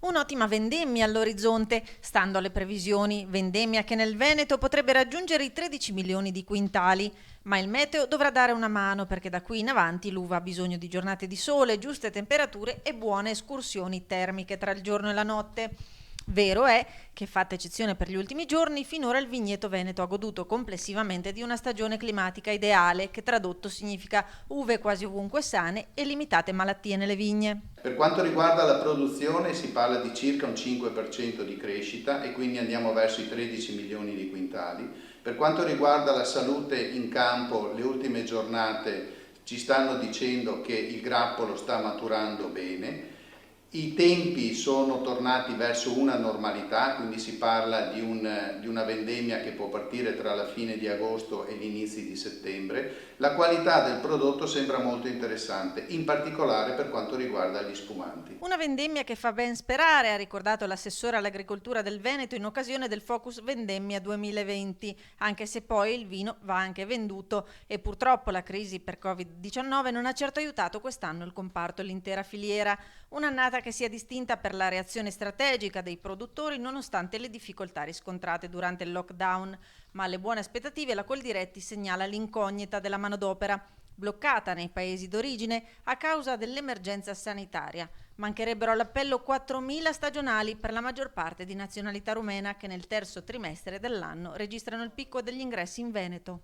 Un'ottima vendemmia all'orizzonte, stando alle previsioni, vendemmia che nel Veneto potrebbe raggiungere i 13 milioni di quintali, ma il meteo dovrà dare una mano perché da qui in avanti l'uva ha bisogno di giornate di sole, giuste temperature e buone escursioni termiche tra il giorno e la notte. Vero è che, fatta eccezione per gli ultimi giorni, finora il vigneto veneto ha goduto complessivamente di una stagione climatica ideale, che tradotto significa uve quasi ovunque sane e limitate malattie nelle vigne. Per quanto riguarda la produzione si parla di circa un 5% di crescita e quindi andiamo verso i 13 milioni di quintali. Per quanto riguarda la salute in campo, le ultime giornate ci stanno dicendo che il grappolo sta maturando bene. I tempi sono tornati verso una normalità, quindi si parla di una vendemmia che può partire tra la fine di agosto e gli inizi di settembre. La qualità del prodotto sembra molto interessante, in particolare per quanto riguarda gli spumanti. Una vendemmia che fa ben sperare, ha ricordato l'assessore all'agricoltura del Veneto in occasione del Focus Vendemmia 2020, anche se poi il vino va anche venduto e purtroppo la crisi per Covid-19 non ha certo aiutato quest'anno il comparto e l'intera filiera. Un'annata che si è distinta per la reazione strategica dei produttori nonostante le difficoltà riscontrate durante il lockdown, ma alle buone aspettative la Coldiretti segnala l'incognita della manodopera, bloccata nei paesi d'origine a causa dell'emergenza sanitaria. Mancherebbero all'appello 4.000 stagionali, per la maggior parte di nazionalità rumena, che nel terzo trimestre dell'anno registrano il picco degli ingressi in Veneto.